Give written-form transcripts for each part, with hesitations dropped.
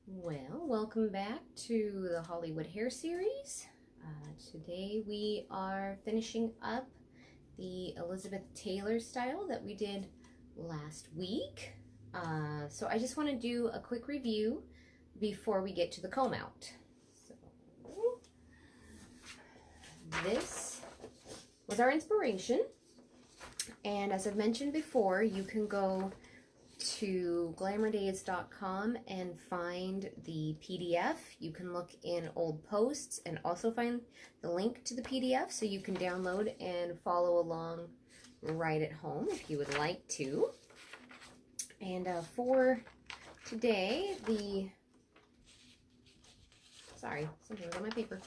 Well, welcome back to the Hollywood Hair Series. Today we are finishing up the Elizabeth Taylor style that we did last week. So I just want to do a quick review before we get to the comb out. So this was our inspiration, and as I've mentioned before, you can go to glamourdays.com and find the PDF. You can look in old posts and also find the link to the PDF so you can download and follow along right at home if you would like to. And for today, sorry, something was on my paper.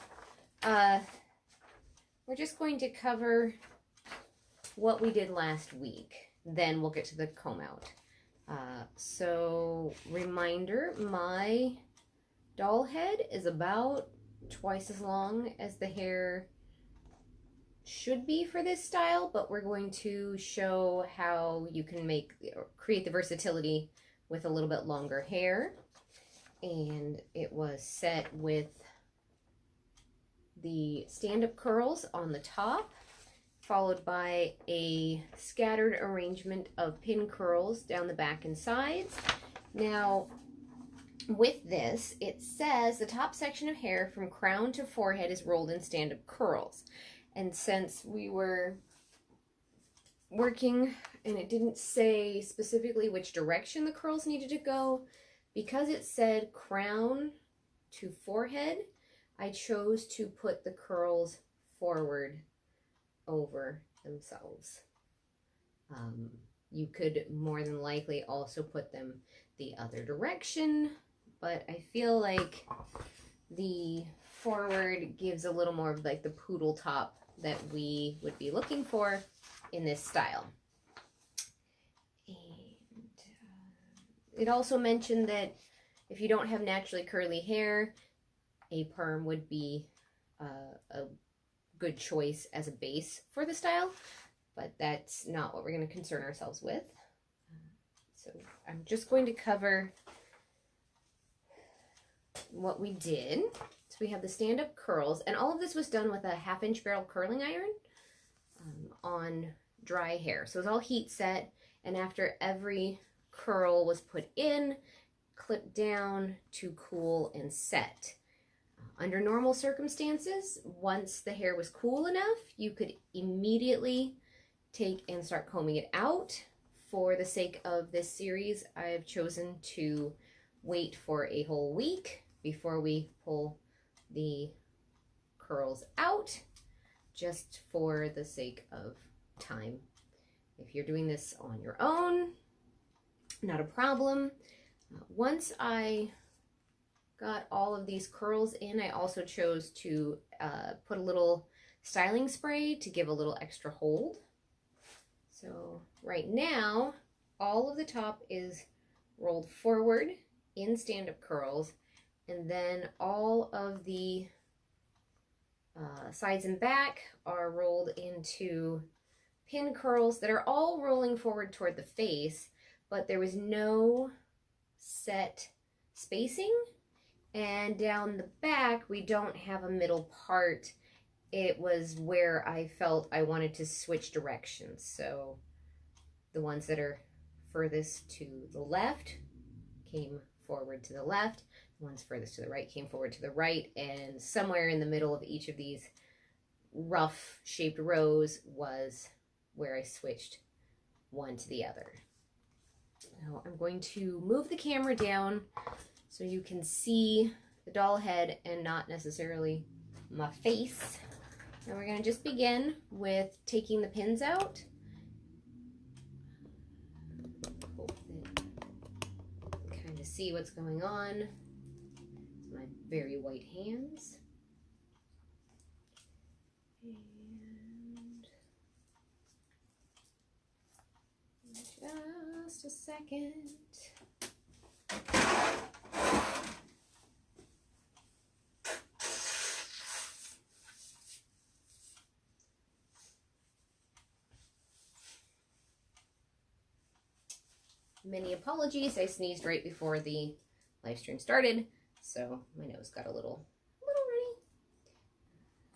We're just going to cover what we did last week. Then we'll get to the comb out. So reminder, my doll head is about twice as long as the hair should be for this style, but we're going to show how you can create the versatility with a little bit longer hair. And it was set with the stand-up curls on the top, followed by a scattered arrangement of pin curls down the back and sides. Now, with this, it says the top section of hair from crown to forehead is rolled in stand-up curls. And since we were working and it didn't say specifically which direction the curls needed to go, because it said crown to forehead, I chose to put the curls forward over themselves. You could more than likely also put them the other direction, but I feel like the forward gives a little more of like the poodle top that we would be looking for in this style. And it also mentioned that if you don't have naturally curly hair, a perm would be a good choice as a base for the style, but that's not what we're going to concern ourselves with. So I'm just going to cover what we did. So we have the stand-up curls, and all of this was done with a 1/2-inch barrel curling iron on dry hair. So it was all heat set, and after every curl was put in, clipped down to cool and set. Under normal circumstances, once the hair was cool enough, you could immediately take and start combing it out. For the sake of this series, I've chosen to wait for a whole week before we pull the curls out, just for the sake of time. If you're doing this on your own, not a problem. Once I got all of these curls in, I also chose to put a little styling spray to give a little extra hold. So right now, all of the top is rolled forward in stand-up curls, and then all of the sides and back are rolled into pin curls that are all rolling forward toward the face, but there was no set spacing. And down the back, we don't have a middle part. It was where I felt I wanted to switch directions. So the ones that are furthest to the left came forward to the left. The ones furthest to the right came forward to the right. And somewhere in the middle of each of these rough shaped rows was where I switched one to the other. Now I'm going to move the camera down so you can see the doll head and not necessarily my face. And we're going to just begin with taking the pins out. Hope that you can kind of see what's going on. It's my very white hands. And just a second. Many apologies, I sneezed right before the live stream started, so my nose got a little runny.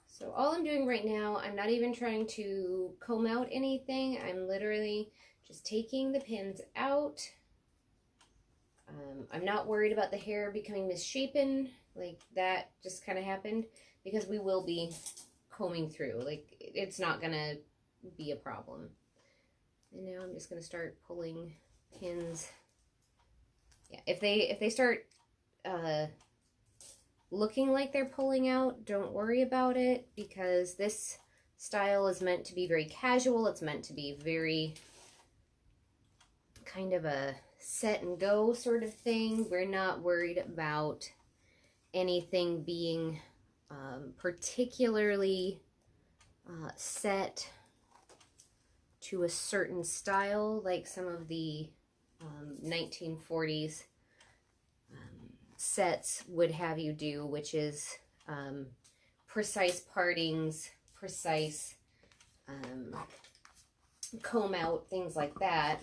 So all I'm doing right now, I'm not even trying to comb out anything. I'm literally just taking the pins out. I'm not worried about the hair becoming misshapen, like that just kind of happened, because we will be combing through. Like, it's not gonna be a problem. And now I'm just gonna start pulling pins. Yeah, if they start looking like they're pulling out, don't worry about it, because this style is meant to be very casual. It's meant to be very kind of a set and go sort of thing. We're not worried about anything being particularly set to a certain style like some of the 1940s sets would have you do, which is precise partings, precise comb out, things like that.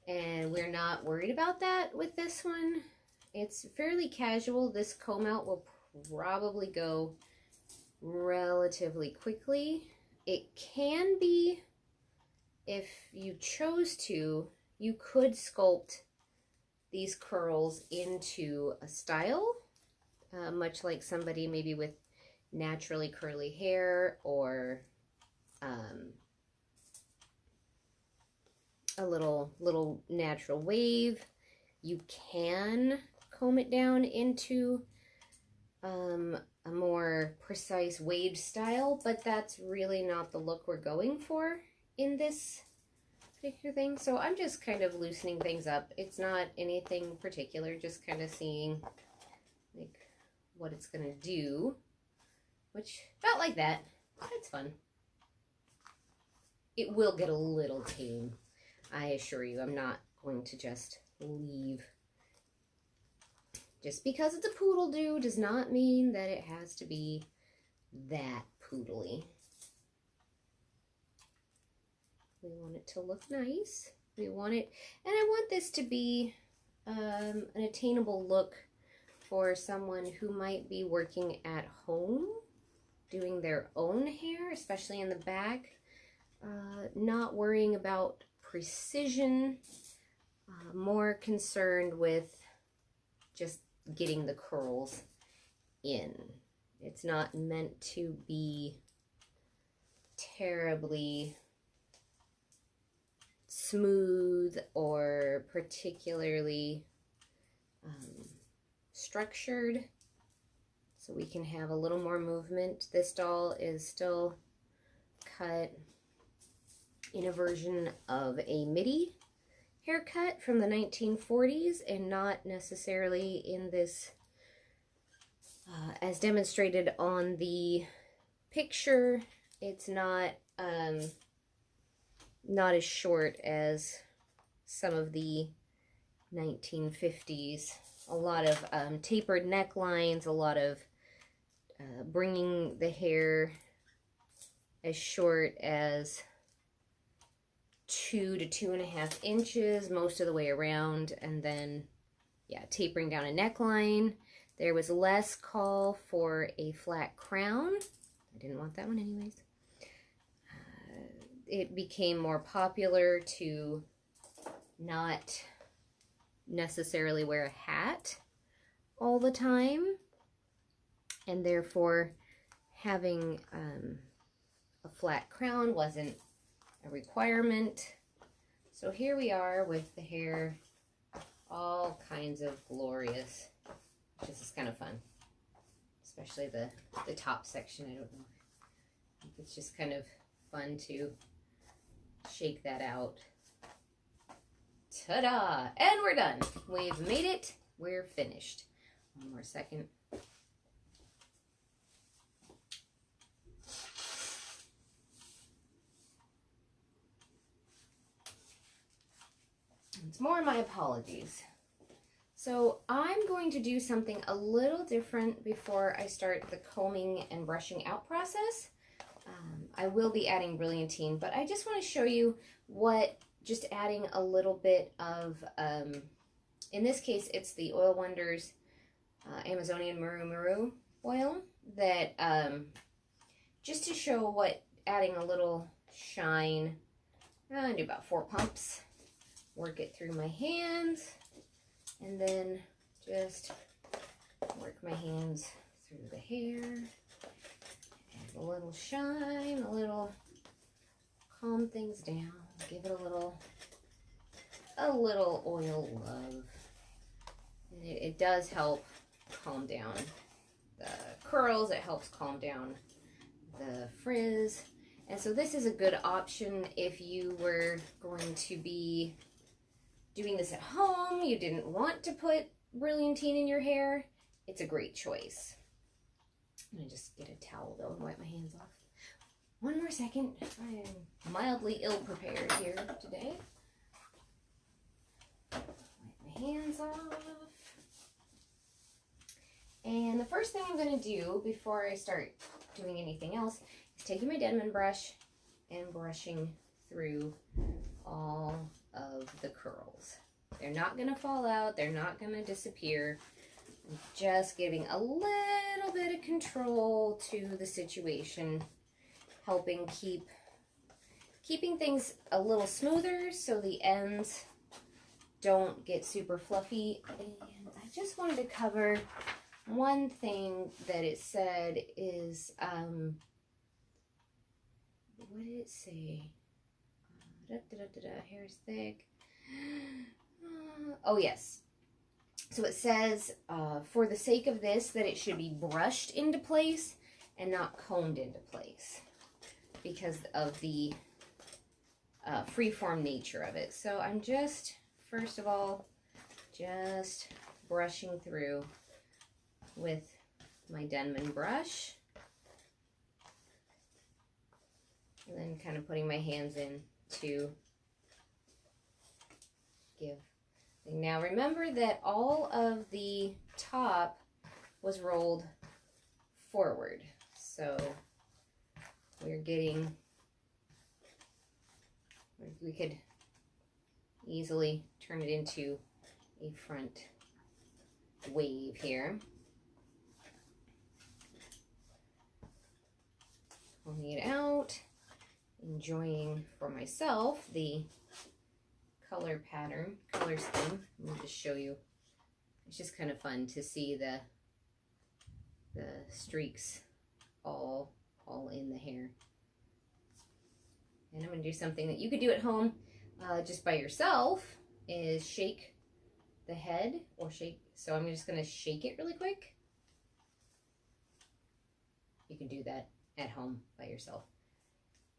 And we're not worried about that with this one. It's fairly casual. This comb out will probably go relatively quickly. It can be, if you chose to, you could sculpt these curls into a style, much like somebody maybe with naturally curly hair, or a little natural wave. You can comb it down into a more precise wave style, but that's really not the look we're going for in this particular thing. So I'm just kind of loosening things up. It's not anything particular, just kind of seeing like what it's gonna do, which felt like that. It's fun. It will get a little tame, I assure you. I'm not going to just leave. Just because it's a poodle do does not mean that it has to be that poodly. We want it to look nice. We want it, and I want this to be an attainable look for someone who might be working at home, doing their own hair, especially in the back, not worrying about precision, more concerned with just getting the curls in. It's not meant to be terribly smooth or particularly structured, so we can have a little more movement. This doll is still cut in a version of a midi haircut from the 1940s, and not necessarily in this as demonstrated on the picture. It's not as short as some of the 1950s. A lot of tapered necklines, a lot of bringing the hair as short as 2 to 2.5 inches most of the way around, and then yeah, tapering down a neckline. There was less call for a flat crown. I didn't want that one anyways. It became more popular to not necessarily wear a hat all the time, and therefore having a flat crown wasn't a requirement. So here we are with the hair all kinds of glorious. This is kind of fun, especially the top section. I don't know, it's just kind of fun to shake that out. Ta-da! And we're done. We've made it. We're finished. One more second. Once more, my apologies. So I'm going to do something a little different before I start the combing and brushing out process. I will be adding brilliantine, but I just want to show you what just adding a little bit of In this case, it's the Oil Wonders Amazonian Maru oil that, just to show what adding a little shine, I do about 4 pumps, work it through my hands, and then just work my hands through the hair, add a little shine, a little calm things down, give it a little oil love. And it does help calm down the curls, it helps calm down the frizz. And so this is a good option if you were going to be doing this at home, you didn't want to put brilliantine in your hair, it's a great choice. I'm gonna just get a towel though and wipe my hands off. One more second. I am mildly ill prepared here today. Wipe my hands off. And the first thing I'm gonna do before I start doing anything else is taking my Denman brush and brushing through all of the curls. They're not gonna fall out, they're not gonna disappear. I'm just giving a little bit of control to the situation, helping keeping things a little smoother so the ends don't get super fluffy. And I just wanted to cover one thing that it said is, what did it say? Hair is thick. Oh yes. So it says, for the sake of this, that it should be brushed into place and not combed into place because of the freeform nature of it. So I'm just, first of all, just brushing through with my Denman brush. And then kind of putting my hands in to give. Now remember that all of the top was rolled forward. So we're getting, we could easily turn it into a front wave here. Pulling it out, enjoying for myself the color pattern, color scheme. Let me just show you. It's just kind of fun to see the streaks all in the hair. And I'm going to do something that you could do at home just by yourself, is shake the head or shake. So I'm just going to shake it really quick. You can do that at home by yourself.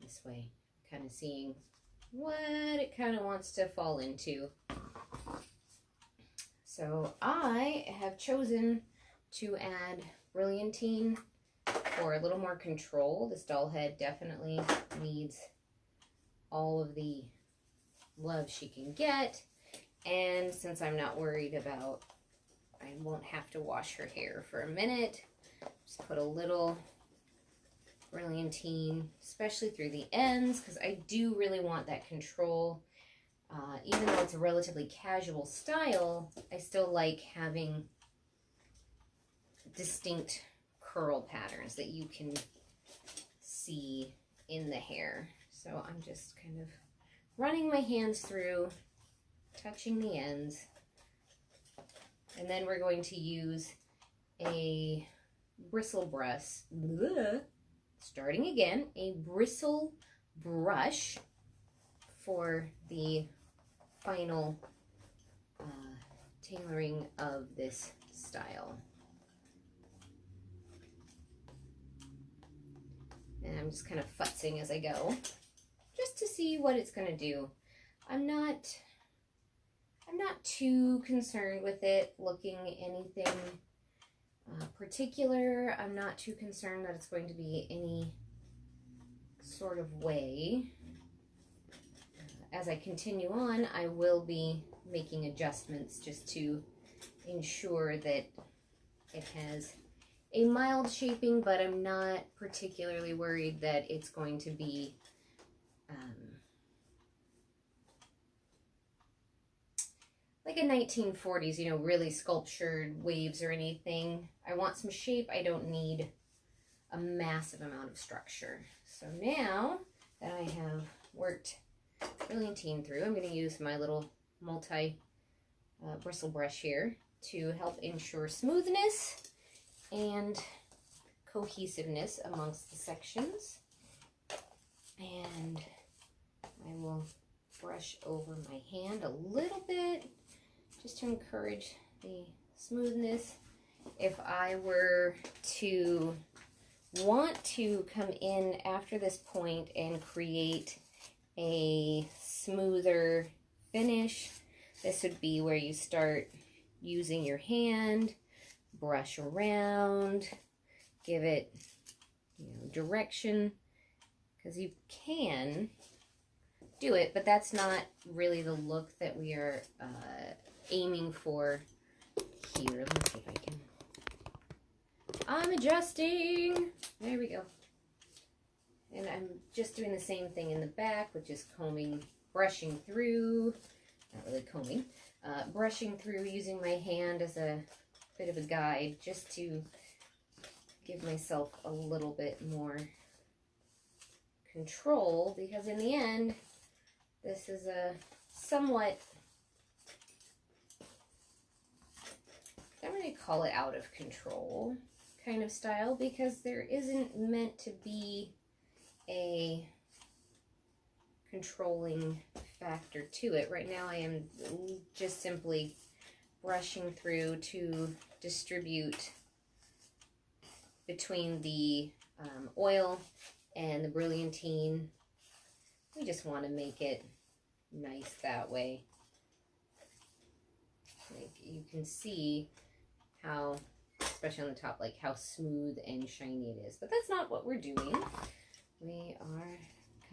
This way, kind of seeing what it kind of wants to fall into. So I have chosen to add brilliantine for a little more control. This doll head definitely needs all of the love she can get. And since I'm not worried about, I won't have to wash her hair for a minute, just put a little brilliantine, especially through the ends, because I do really want that control. Even though it's a relatively casual style, I still like having distinct curl patterns that you can see in the hair. So I'm just kind of running my hands through, touching the ends, and then we're going to use a bristle brush. Starting again, a bristle brush for the final tailoring of this style. And I'm just kind of futzing as I go, just to see what it's going to do. I'm not too concerned with it looking anything particular. I'm not too concerned that it's going to be any sort of way. As I continue on, I will be making adjustments just to ensure that it has a mild shaping, but I'm not particularly worried that it's going to be like a 1940s, you know, really sculptured waves or anything. I want some shape. I don't need a massive amount of structure. So now that I have worked brilliantine through, I'm going to use my little multi bristle brush here to help ensure smoothness and cohesiveness amongst the sections. And I will brush over my hand a little bit just to encourage the smoothness. If I were to want to come in after this point and create a smoother finish, this would be where you start using your hand, brush around, give it, you know, direction, because you can do it, but that's not really the look that we are aiming for here. Let me see if I can. I'm adjusting. There we go. And I'm just doing the same thing in the back, which is combing, brushing through, not really combing, brushing through, using my hand as a bit of a guide just to give myself a little bit more control, because in the end, this is a somewhat, I'm going to call it out of control kind of style, because there isn't meant to be a controlling factor to it. Right now I am just simply brushing through to distribute between the oil and the brilliantine. We just want to make it nice that way. Like you can see how, especially on the top, like how smooth and shiny it is. But that's not what we're doing. We are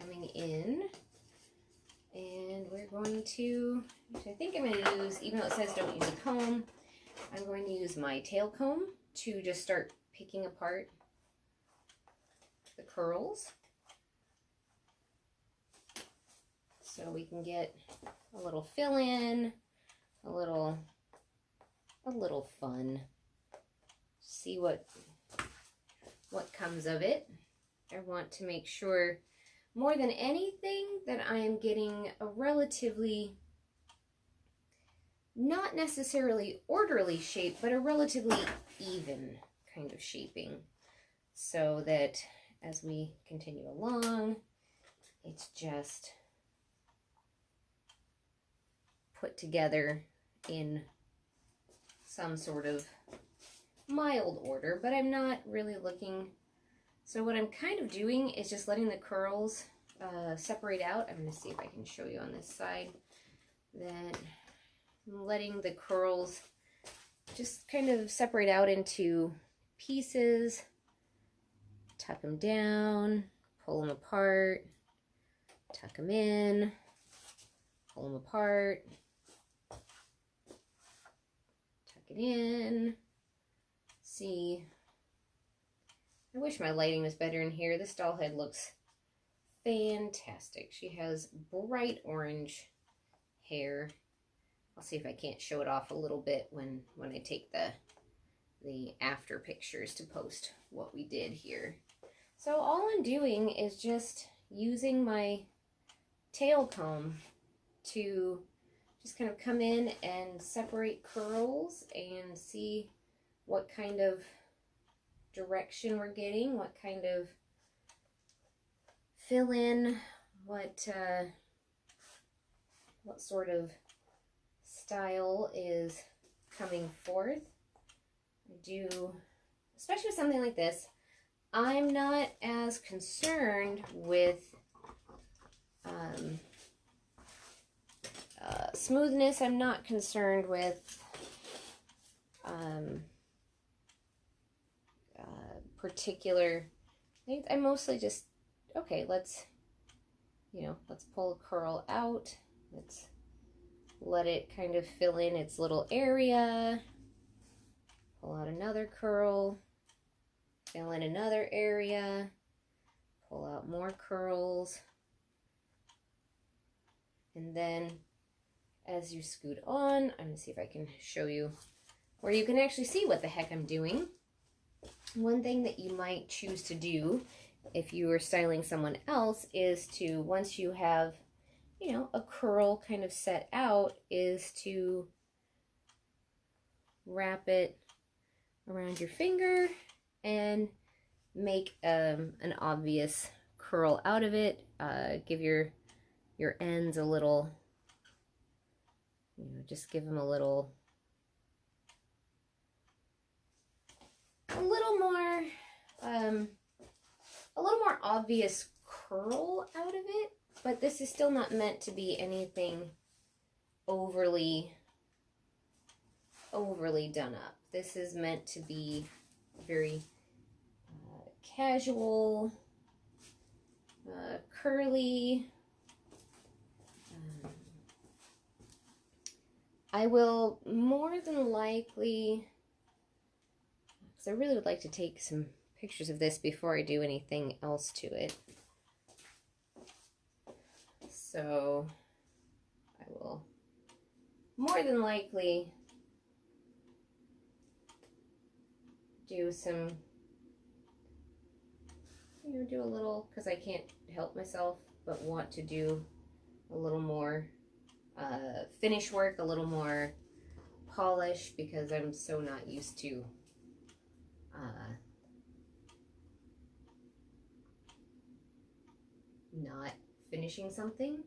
coming in and we're going to, which I think I'm going to use, even though it says don't use a comb, I'm going to use my tail comb to just start picking apart the curls so we can get a little fill in, a little fun. See what comes of it. I want to make sure more than anything that I am getting a relatively, not necessarily orderly shape, but a relatively even kind of shaping, so that as we continue along, it's just put together in some sort of mild order, but I'm not really looking. So what I'm kind of doing is just letting the curls separate out. I'm going to see if I can show you on this side. Then I'm letting the curls just kind of separate out into pieces, tuck them down, pull them apart, tuck them in, pull them apart, tuck it in. See, I wish my lighting was better in here. This doll head looks fantastic. She has bright orange hair. I'll see if I can't show it off a little bit when I take the after pictures to post what we did here. So all I'm doing is just using my tail comb to just kind of come in and separate curls and see what kind of direction we're getting, what kind of fill in, what sort of style is coming forth. I do, especially with something like this, I'm not as concerned with smoothness. I'm not concerned with particular. I mostly just, okay, let's pull a curl out. Let's let it kind of fill in its little area. Pull out another curl, fill in another area, pull out more curls, and then as you scoot on. I'm going to see if I can show you where you can actually see what the heck I'm doing. One thing that you might choose to do if you are styling someone else is to, once you have, you know, a curl kind of set out, is to wrap it around your finger and make an obvious curl out of it. Give your ends a little, you know, just give them a little more obvious curl out of it. But this is still not meant to be anything overly done up. This is meant to be very casual, curly. I will more than likely, because I really would like to take some pictures of this before I do anything else to it. So I will more than likely do some, you know, do a little, because I can't help myself but want to do a little more finish work, a little more polish, because I'm so not used to not finishing something.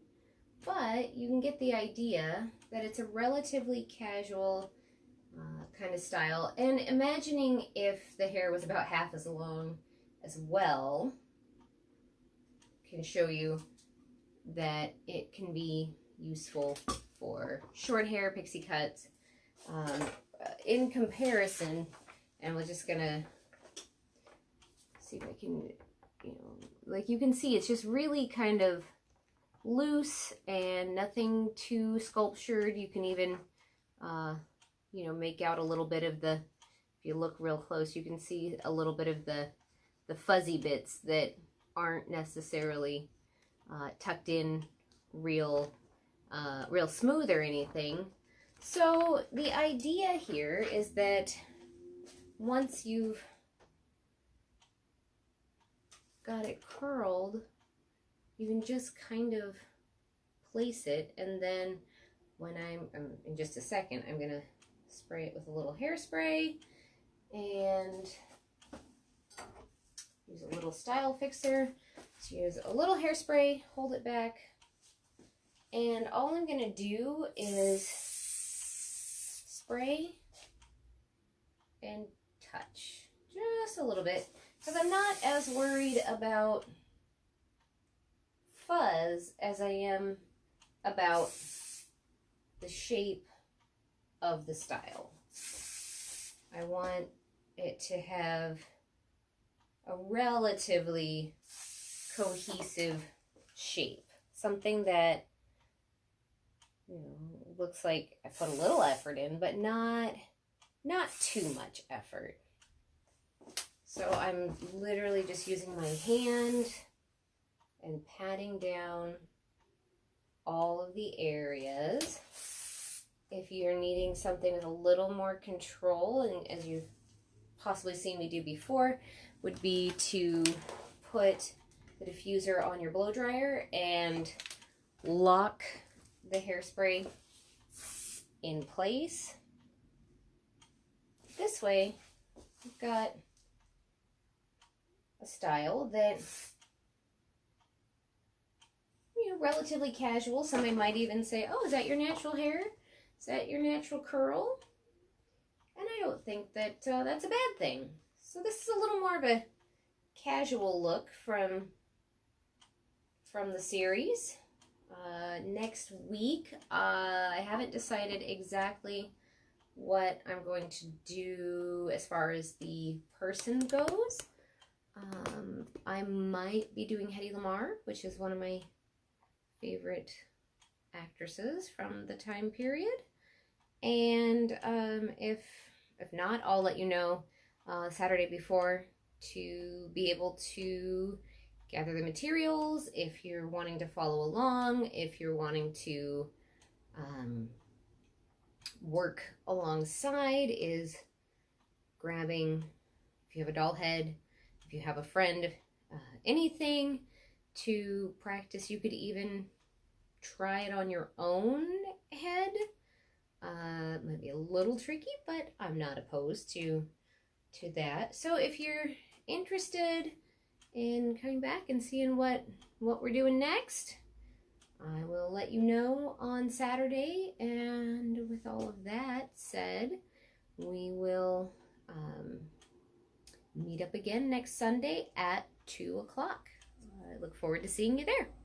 But you can get the idea that it's a relatively casual kind of style. And imagining if the hair was about half as long as well, can show you that it can be useful for short hair, pixie cuts. In comparison, and we're just gonna see if I can, you know, like you can see, it's just really kind of loose and nothing too sculptured. You can even, you know, make out a little bit of the, if you look real close, you can see a little bit of the fuzzy bits that aren't necessarily tucked in real smooth or anything. So the idea here is that once you've got it curled, you can just kind of place it, and then when I'm in just a second, I'm gonna spray it with a little hairspray and use a little style fixer. So use a little hairspray, hold it back, and all I'm gonna do is spray and touch just a little bit, because I'm not as worried about fuzz as I am about the shape of the style. I want it to have a relatively cohesive shape, something that, you know, looks like I put a little effort in, but not too much effort. So I'm literally just using my hand and patting down all of the areas. If you're needing something with a little more control, and as you've possibly seen me do before, would be to put the diffuser on your blow dryer and lock the hairspray in place. This way, you've got a style that, you know, relatively casual. Somebody might even say, oh, is that your natural hair? Is that your natural curl? And I don't think that that's a bad thing. So this is a little more of a casual look from the series. Next week, I haven't decided exactly what I'm going to do as far as the person goes. I might be doing Hedy Lamarr, which is one of my favorite actresses from the time period. And if not, I'll let you know Saturday before to be able to gather the materials, if you're wanting to follow along, if you're wanting to work alongside is grabbing, if you have a doll head, if you have a friend, anything to practice. You could even try it on your own head. It might be a little tricky, but I'm not opposed to that. So if you're interested in coming back and seeing what we're doing next, I will let you know on Saturday. And with all of that said, we will meet up again next Sunday at 2 o'clock. I look forward to seeing you there.